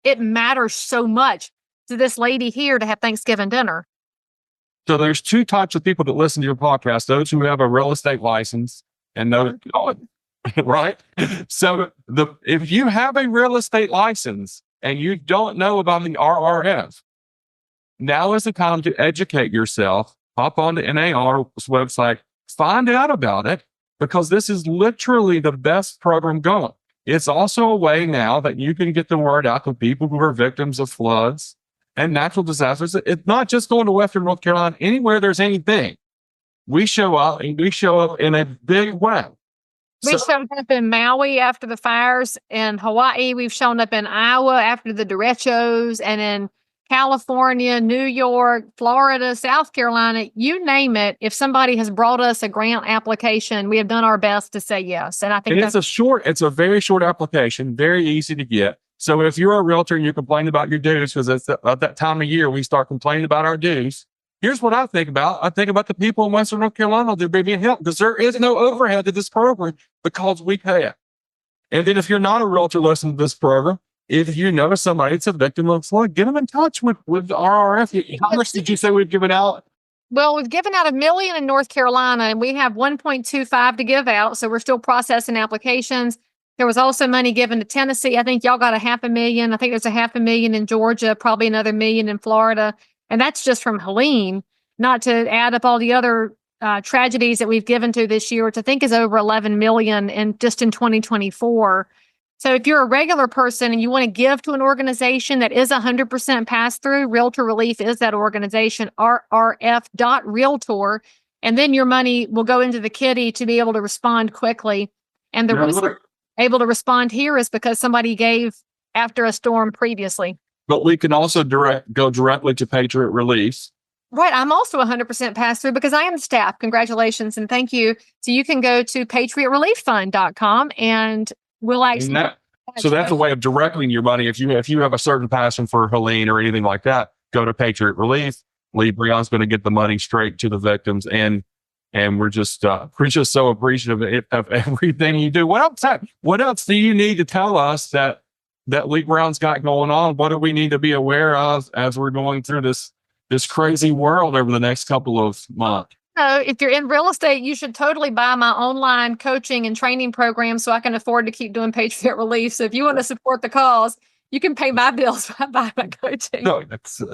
it matters so much to this lady here to have Thanksgiving dinner. So there's two types of people that listen to your podcast: those who have a real estate license and those, right? So if you have a real estate license and you don't know about the RRF, now is the time to educate yourself. Hop on the NAR's website, find out about it, because this is literally the best program going. It's also a way now that you can get the word out to people who are victims of floods and natural disasters. It's not just going to Western North Carolina. Anywhere there's anything, we show up, and we show up in a big way. We showed up in Maui after the fires, in Hawaii. We've shown up in Iowa after the derechos, and in California, New York, Florida, South Carolina, you name it. If somebody has brought us a grant application, we have done our best to say yes. And I think it's a very short application, very easy to get. So if you're a realtor and you complain about your dues, because at that time of year, we start complaining about our dues. Here's what I think about. I think about the people in Western North Carolina that are being helped, because there is no overhead to this program because we pay it. And then if you're not a realtor listening to this program, if you know somebody that's a victim of flood, get them in touch with RRF. How much did you say we've given out? Well, we've given out $1 million in North Carolina, and we have 1.25 to give out. So we're still processing applications. There was also money given to Tennessee. I think y'all got $500,000. I think there's $500,000 in Georgia, probably another $1 million in Florida. And that's just from Helene, not to add up all the other tragedies that we've given to this year, which I think is over 11 million in 2024. So if you're a regular person and you want to give to an organization that is 100% pass through, Realtor Relief is that organization, rrf.realtor. And then your money will go into the kitty to be able to respond quickly. And the reason able to respond here is because somebody gave after a storm previously. But we can also go directly to Patriot Relief. Right. I'm also 100% pass through because I am staff. Congratulations and thank you. So you can go to patriotrelieffund.com and we'll actually. So that's a way of directing your money. If you have a certain passion for Helene or anything like that, go to Patriot Relief. Leigh Brown's going to get the money straight to the victims, and we're just so appreciative of everything you do. What else do you need to tell us that Leigh Brown's got going on? What do we need to be aware of as we're going through this crazy world over the next couple of months? If you're in real estate, you should totally buy my online coaching and training program so I can afford to keep doing Patriot Relief. So if you want to support the cause, you can pay my bills by buying my coaching. No,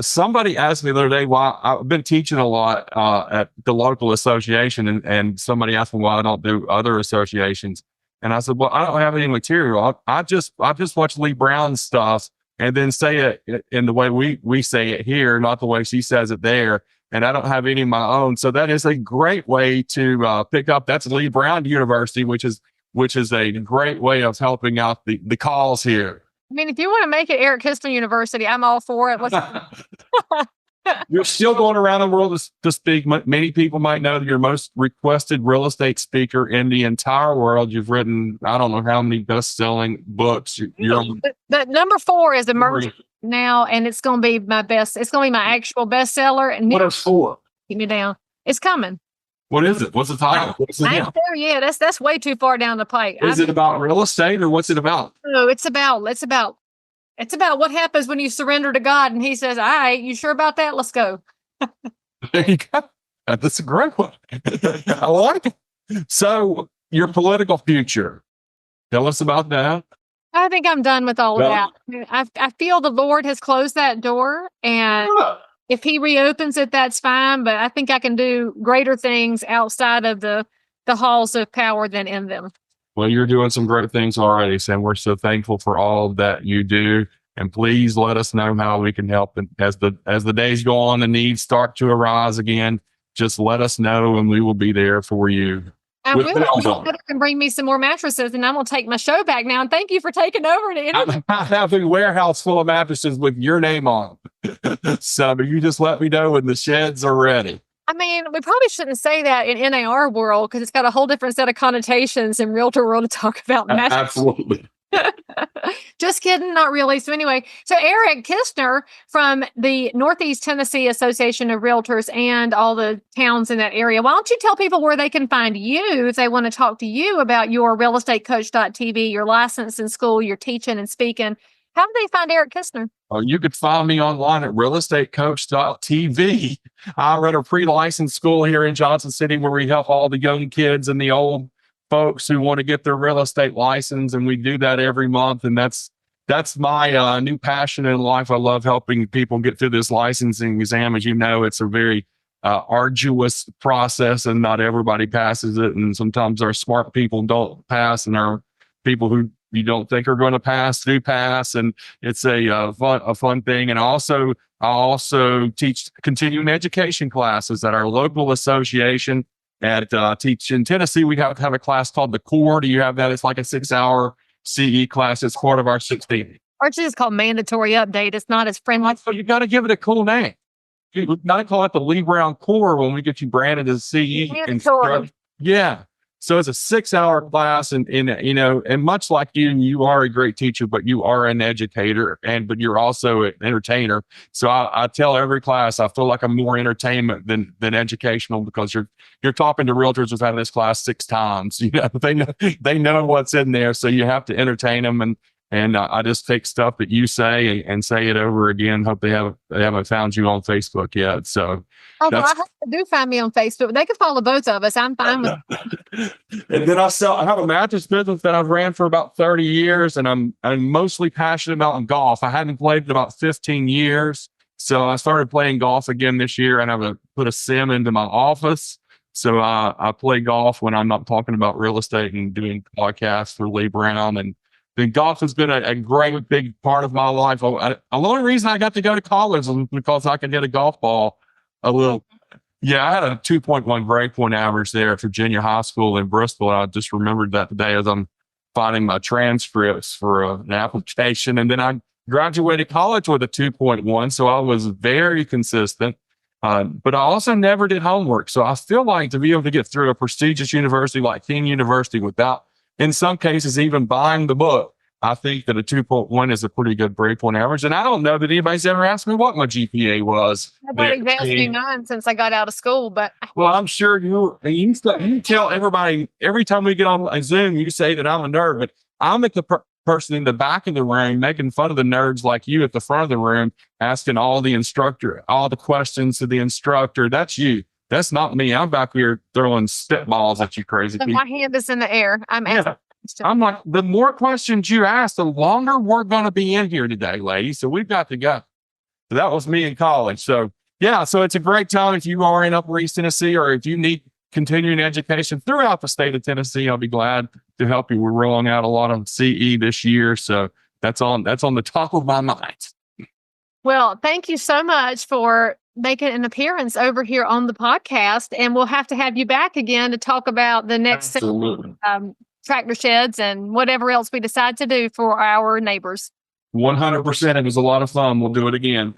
somebody asked me the other day why I've been teaching a lot at the local association, and somebody asked me why I don't do other associations. And I said, well, I don't have any material. I just watch Leigh Brown's stuff and then say it in the way we say it here, not the way she says it there. And I don't have any of my own. So that is a great way to pick up. That's Leigh Brown University, which is a great way of helping out the cause here. I mean, if you want to make it Eric Kistner University, I'm all for it. You're still going around the world to speak. Many people might know that you're most requested real estate speaker in the entire world. You've written, I don't know how many best-selling books. The number 4 is emerging now, and it's going to be my best. It's going to be my actual bestseller. And what is 4? Keep me down. It's coming. What is it? What's the title? I ain't there yet. That's way too far down the pike. Is it about real estate, or what's it about? No, it's about what happens when you surrender to God and he says, all right, you sure about that? Let's go. There you go. That's a great one. I like it. So your political future, tell us about that. I think I'm done with all of that. I feel the Lord has closed that door, and if he reopens it, that's fine. But I think I can do greater things outside of the halls of power than in them. Well, you're doing some great things already, Sam. We're so thankful for all that you do. And please let us know how we can help. And as the days go on, the needs start to arise again, just let us know and we will be there for you. I will. You can bring me some more mattresses, and I'm going to take my show back now. And thank you for taking over it. I have a warehouse full of mattresses with your name on them. So you just let me know when the sheds are ready. I mean, we probably shouldn't say that in NAR world because it's got a whole different set of connotations in realtor world to talk about mattresses. Absolutely. Just kidding, not really. So anyway, Eric Kistner from the Northeast Tennessee Association of Realtors and all the towns in that area, why don't you tell people where they can find you if they want to talk to you about your realestatecoach.tv, your license in school, your teaching and speaking? How do they find Eric Kistner? You could find me online at realestatecoach.tv. I run a pre-licensed school here in Johnson City where we help all the young kids and the old folks who want to get their real estate license, and we do that every month. And that's my new passion in life. I love helping people get through this licensing exam. As you know, it's a very arduous process, and not everybody passes it. And sometimes our smart people don't pass, and our people who you don't think are going to pass do pass. And it's a fun thing. And I also teach continuing education classes at our local association. Teach in Tennessee, we have a class called the Core. Do you have that? It's like a 6-hour CE class. It's part of our 16. Or it's just called mandatory update. It's not as friendly. So you got to give it a cool name. You not call it the Leigh Brown Core when we get you branded as CE. Yeah. So it's a 6-hour class, and much like you are a great teacher, but you are an educator, but you're also an entertainer. So I tell every class I feel like I'm more entertainment than educational, because you're talking to realtors who've had this class 6 times. They know what's in there, so you have to entertain them. And I just take stuff that you say and say it over again. Hope they haven't found you on Facebook yet. So, I hope they do find me on Facebook. They can follow both of us. I'm fine with it. And then I have a mattress business that I've ran for about 30 years, and I'm mostly passionate about golf. I hadn't played in about 15 years, so I started playing golf again this year, and I've put a sim into my office. So I play golf when I'm not talking about real estate and doing podcasts for Leigh Brown. And then golf has been a great big part of my life. The only reason I got to go to college was because I could hit a golf ball a little. Yeah, I had a 2.1 grade point average there at Virginia High School in Bristol. And I just remembered that today as I'm finding my transcripts for an application. And then I graduated college with a 2.1. So I was very consistent. But I also never did homework. So I feel like to be able to get through a prestigious university like King University without, in some cases, even buying the book, I think that a 2.1 is a pretty good grade point average. And I don't know that anybody's ever asked me what my GPA was. Nobody's asked me none since I got out of school. But well, I'm sure you tell everybody every time we get on Zoom, you say that I'm a nerd, but I'm at the person in the back of the room making fun of the nerds like you at the front of the room, asking all the questions to the instructor. That's you. That's not me. I'm back here throwing spitballs at you crazy people. My hand is in the air. I'm asking. I'm like, the more questions you ask, the longer we're going to be in here today, ladies. So we've got to go. So that was me in college. So yeah, so it's a great time if you are in Upper East Tennessee, or if you need continuing education throughout the state of Tennessee. I'll be glad to help you. We're rolling out a lot of CE this year. So that's on the top of my mind. Well, thank you so much for making an appearance over here on the podcast. And we'll have to have you back again to talk about the next tractor sheds and whatever else we decide to do for our neighbors. 100%. It was a lot of fun. We'll do it again.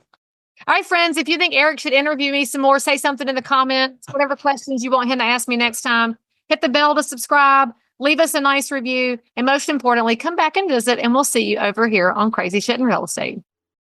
All right, friends, if you think Eric should interview me some more, say something in the comments, whatever questions you want him to ask me next time. Hit the bell to subscribe, leave us a nice review, and most importantly, come back and visit, and we'll see you over here on Crazy Shit in Real Estate.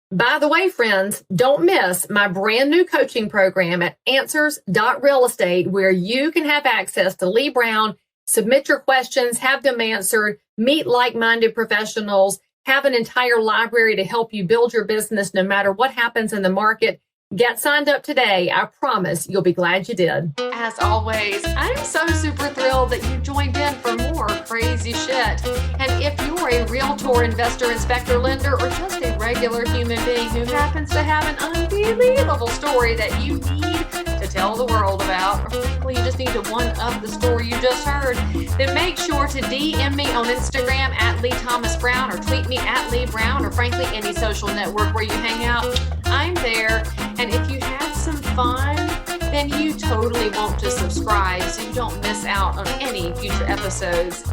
By the way, friends, don't miss my brand new coaching program at answers.realestate, where you can have access to Leigh Brown, submit your questions, have them answered, meet like-minded professionals, have an entire library to help you build your business no matter what happens in the market. Get signed up today. I promise you'll be glad you did. As always, I'm so super thrilled that you joined in for more crazy shit. And if you're a realtor, investor, inspector, lender, or just a regular human being who happens to have an unbelievable story that you need to tell the world about, or frankly, you just need to one-up the story you just heard, then make sure to DM me on Instagram at Leigh Thomas Brown, or tweet me at Leigh Brown, or frankly, any social network where you hang out. I'm there. And if you had some fun, then you totally want to subscribe so you don't miss out on any future episodes.